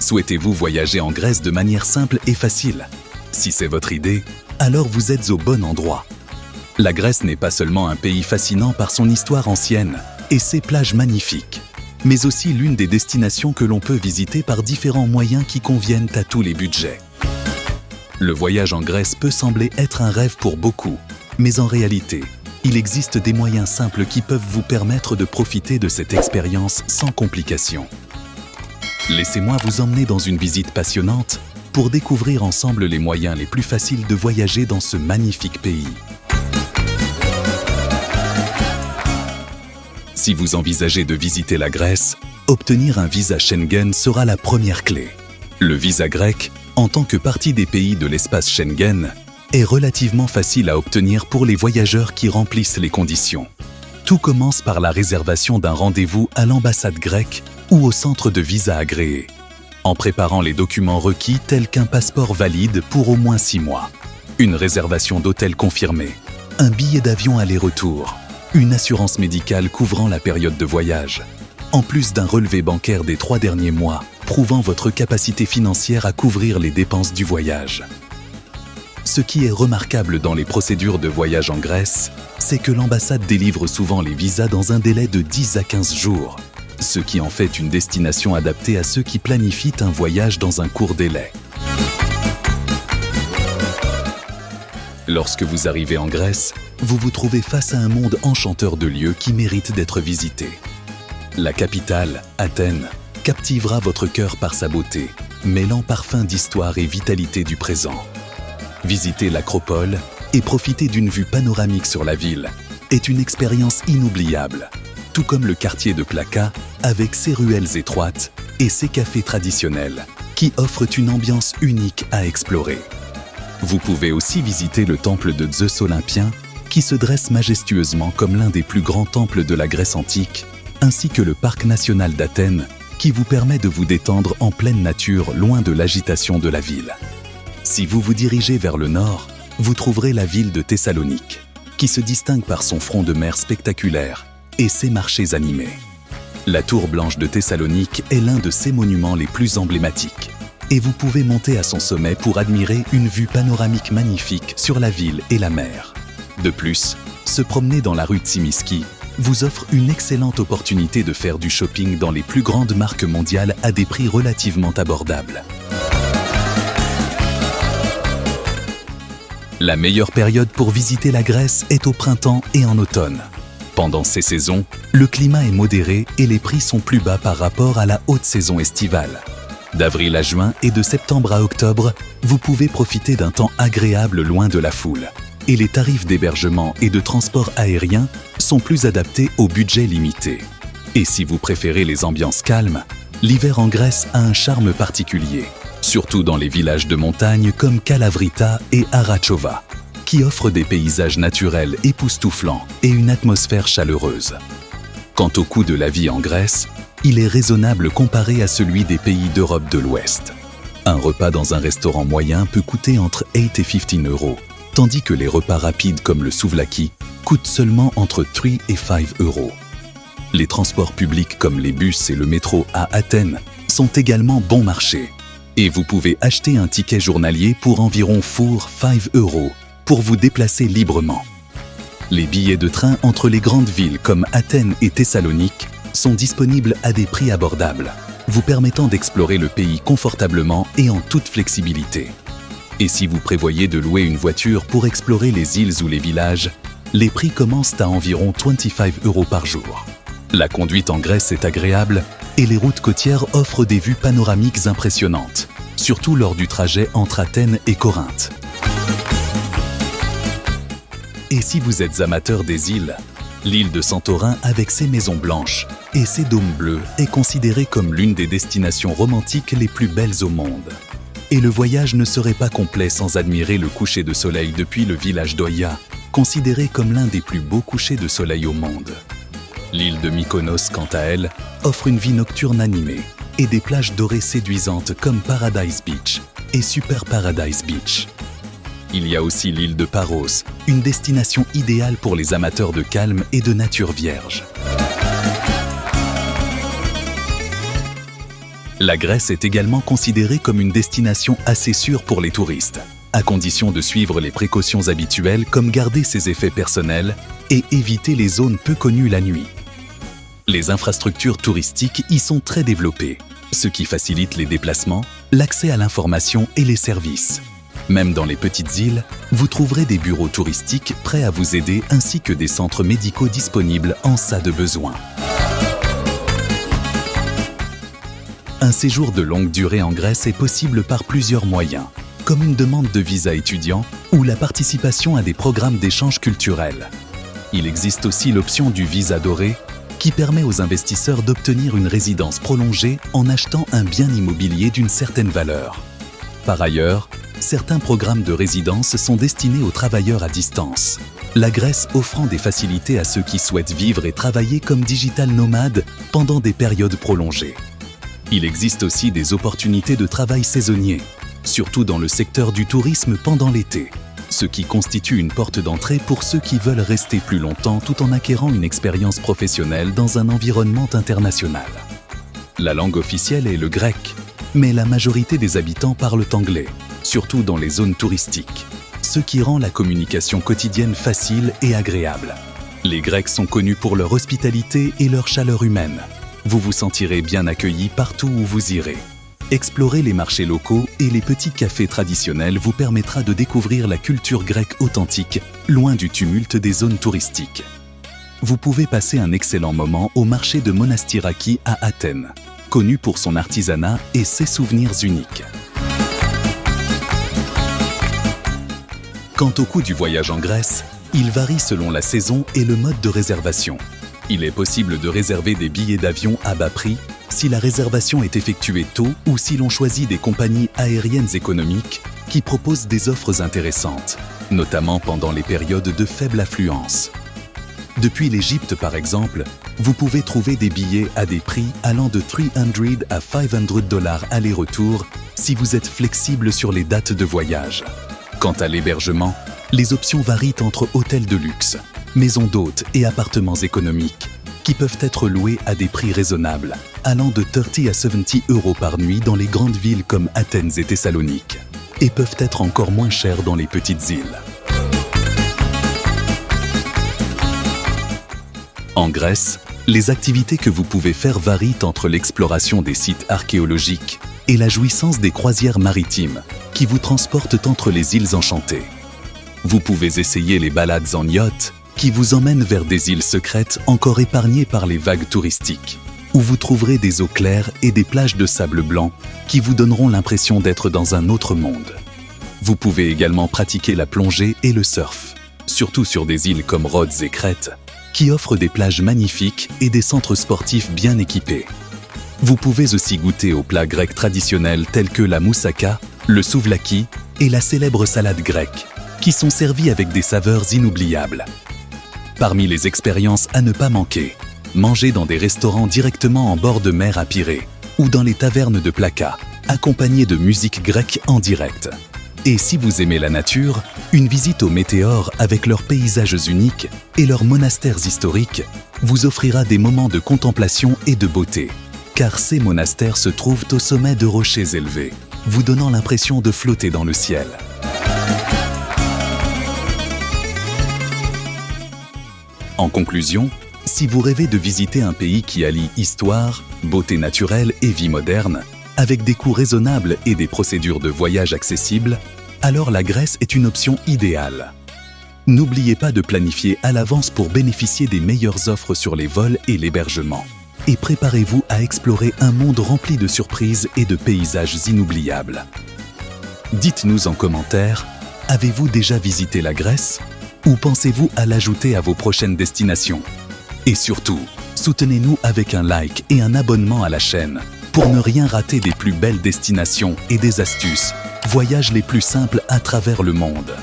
Souhaitez-vous voyager en Grèce de manière simple et facile? Si c'est votre idée, alors vous êtes au bon endroit. La Grèce n'est pas seulement un pays fascinant par son histoire ancienne et ses plages magnifiques, mais aussi l'une des destinations que l'on peut visiter par différents moyens qui conviennent à tous les budgets. Le voyage en Grèce peut sembler être un rêve pour beaucoup, mais en réalité, il existe des moyens simples qui peuvent vous permettre de profiter de cette expérience sans complications. Laissez-moi vous emmener dans une visite passionnante pour découvrir ensemble les moyens les plus faciles de voyager dans ce magnifique pays. Si vous envisagez de visiter la Grèce, obtenir un visa Schengen sera la première clé. Le visa grec, en tant que partie des pays de l'espace Schengen, est relativement facile à obtenir pour les voyageurs qui remplissent les conditions. Tout commence par la réservation d'un rendez-vous à l'ambassade grecque ou au centre de visa agréé, en préparant les documents requis tels qu'un passeport valide pour au moins 6 mois, une réservation d'hôtel confirmée, un billet d'avion aller-retour, une assurance médicale couvrant la période de voyage, en plus d'un relevé bancaire des 3 derniers mois, prouvant votre capacité financière à couvrir les dépenses du voyage. Ce qui est remarquable dans les procédures de voyage en Grèce, c'est que l'ambassade délivre souvent les visas dans un délai de 10 à 15 jours, ce qui en fait une destination adaptée à ceux qui planifient un voyage dans un court délai. Lorsque vous arrivez en Grèce, vous vous trouvez face à un monde enchanteur de lieux qui méritent d'être visités. La capitale, Athènes, captivera votre cœur par sa beauté, mêlant parfum d'histoire et vitalité du présent. Visiter l'Acropole et profiter d'une vue panoramique sur la ville est une expérience inoubliable, tout comme le quartier de Plaka avec ses ruelles étroites et ses cafés traditionnels qui offrent une ambiance unique à explorer. Vous pouvez aussi visiter le temple de Zeus olympien qui se dresse majestueusement comme l'un des plus grands temples de la Grèce antique, ainsi que le parc national d'Athènes qui vous permet de vous détendre en pleine nature loin de l'agitation de la ville. Si vous vous dirigez vers le nord, vous trouverez la ville de Thessalonique, qui se distingue par son front de mer spectaculaire et ses marchés animés. La tour blanche de Thessalonique est l'un de ses monuments les plus emblématiques, et vous pouvez monter à son sommet pour admirer une vue panoramique magnifique sur la ville et la mer. De plus, se promener dans la rue Tsimiski vous offre une excellente opportunité de faire du shopping dans les plus grandes marques mondiales à des prix relativement abordables. La meilleure période pour visiter la Grèce est au printemps et en automne. Pendant ces saisons, le climat est modéré et les prix sont plus bas par rapport à la haute saison estivale. D'avril à juin et de septembre à octobre, vous pouvez profiter d'un temps agréable loin de la foule. Et les tarifs d'hébergement et de transport aérien sont plus adaptés au budget limité. Et si vous préférez les ambiances calmes, l'hiver en Grèce a un charme particulier, surtout dans les villages de montagne comme Kalavrita et Arachova, qui offrent des paysages naturels époustouflants et une atmosphère chaleureuse. Quant au coût de la vie en Grèce, il est raisonnable comparé à celui des pays d'Europe de l'Ouest. Un repas dans un restaurant moyen peut coûter entre 8 et 15 €, tandis que les repas rapides comme le souvlaki coûtent seulement entre 3 et 5 €. Les transports publics comme les bus et le métro à Athènes sont également bon marché, et vous pouvez acheter un ticket journalier pour environ 5 € pour vous déplacer librement. Les billets de train entre les grandes villes comme Athènes et Thessalonique sont disponibles à des prix abordables, vous permettant d'explorer le pays confortablement et en toute flexibilité. Et si vous prévoyez de louer une voiture pour explorer les îles ou les villages, les prix commencent à environ 25 € par jour. La conduite en Grèce est agréable et les routes côtières offrent des vues panoramiques impressionnantes, surtout lors du trajet entre Athènes et Corinthe. Et si vous êtes amateur des îles, l'île de Santorin avec ses maisons blanches et ses dômes bleus est considérée comme l'une des destinations romantiques les plus belles au monde. Et le voyage ne serait pas complet sans admirer le coucher de soleil depuis le village d'Oia, considéré comme l'un des plus beaux couchers de soleil au monde. L'île de Mykonos, quant à elle, offre une vie nocturne animée et des plages dorées séduisantes comme Paradise Beach et Super Paradise Beach. Il y a aussi l'île de Paros, une destination idéale pour les amateurs de calme et de nature vierge. La Grèce est également considérée comme une destination assez sûre pour les touristes, à condition de suivre les précautions habituelles comme garder ses effets personnels et éviter les zones peu connues la nuit. Les infrastructures touristiques y sont très développées, ce qui facilite les déplacements, l'accès à l'information et les services. Même dans les petites îles, vous trouverez des bureaux touristiques prêts à vous aider ainsi que des centres médicaux disponibles en cas de besoin. Un séjour de longue durée en Grèce est possible par plusieurs moyens, comme une demande de visa étudiant ou la participation à des programmes d'échange culturel. Il existe aussi l'option du visa doré, qui permet aux investisseurs d'obtenir une résidence prolongée en achetant un bien immobilier d'une certaine valeur. Par ailleurs, certains programmes de résidence sont destinés aux travailleurs à distance, la Grèce offrant des facilités à ceux qui souhaitent vivre et travailler comme digital nomades pendant des périodes prolongées. Il existe aussi des opportunités de travail saisonnier, surtout dans le secteur du tourisme pendant l'été, ce qui constitue une porte d'entrée pour ceux qui veulent rester plus longtemps tout en acquérant une expérience professionnelle dans un environnement international. La langue officielle est le grec, mais la majorité des habitants parlent anglais, surtout dans les zones touristiques, ce qui rend la communication quotidienne facile et agréable. Les Grecs sont connus pour leur hospitalité et leur chaleur humaine. Vous vous sentirez bien accueilli partout où vous irez. Explorer les marchés locaux et les petits cafés traditionnels vous permettra de découvrir la culture grecque authentique, loin du tumulte des zones touristiques. Vous pouvez passer un excellent moment au marché de Monastiraki à Athènes, connu pour son artisanat et ses souvenirs uniques. Quant au coût du voyage en Grèce, il varie selon la saison et le mode de réservation. Il est possible de réserver des billets d'avion à bas prix si la réservation est effectuée tôt ou si l'on choisit des compagnies aériennes économiques qui proposent des offres intéressantes, notamment pendant les périodes de faible affluence. Depuis l'Égypte par exemple, vous pouvez trouver des billets à des prix allant de $300 à $500 aller-retour si vous êtes flexible sur les dates de voyage. Quant à l'hébergement, les options varient entre hôtels de luxe, maisons d'hôtes et appartements économiques, qui peuvent être loués à des prix raisonnables, allant de 30 à 70 € par nuit dans les grandes villes comme Athènes et Thessalonique, et peuvent être encore moins chers dans les petites îles. En Grèce, les activités que vous pouvez faire varient entre l'exploration des sites archéologiques et la jouissance des croisières maritimes, qui vous transportent entre les îles enchantées. Vous pouvez essayer les balades en yacht, qui vous emmènent vers des îles secrètes encore épargnées par les vagues touristiques, où vous trouverez des eaux claires et des plages de sable blanc qui vous donneront l'impression d'être dans un autre monde. Vous pouvez également pratiquer la plongée et le surf, surtout sur des îles comme Rhodes et Crète, qui offrent des plages magnifiques et des centres sportifs bien équipés. Vous pouvez aussi goûter aux plats grecs traditionnels tels que la moussaka, le souvlaki et la célèbre salade grecque, qui sont servis avec des saveurs inoubliables. Parmi les expériences à ne pas manquer, manger dans des restaurants directement en bord de mer à Pirée ou dans les tavernes de Plaka, accompagnés de musique grecque en direct. Et si vous aimez la nature, une visite aux météores avec leurs paysages uniques et leurs monastères historiques vous offrira des moments de contemplation et de beauté, car ces monastères se trouvent au sommet de rochers élevés, vous donnant l'impression de flotter dans le ciel. En conclusion, si vous rêvez de visiter un pays qui allie histoire, beauté naturelle et vie moderne, avec des coûts raisonnables et des procédures de voyage accessibles, alors la Grèce est une option idéale. N'oubliez pas de planifier à l'avance pour bénéficier des meilleures offres sur les vols et l'hébergement. Et préparez-vous à explorer un monde rempli de surprises et de paysages inoubliables. Dites-nous en commentaire, avez-vous déjà visité la Grèce ? Ou pensez-vous à l'ajouter à vos prochaines destinations ? Et surtout, soutenez-nous avec un like et un abonnement à la chaîne pour ne rien rater des plus belles destinations et des astuces, voyages les plus simples à travers le monde.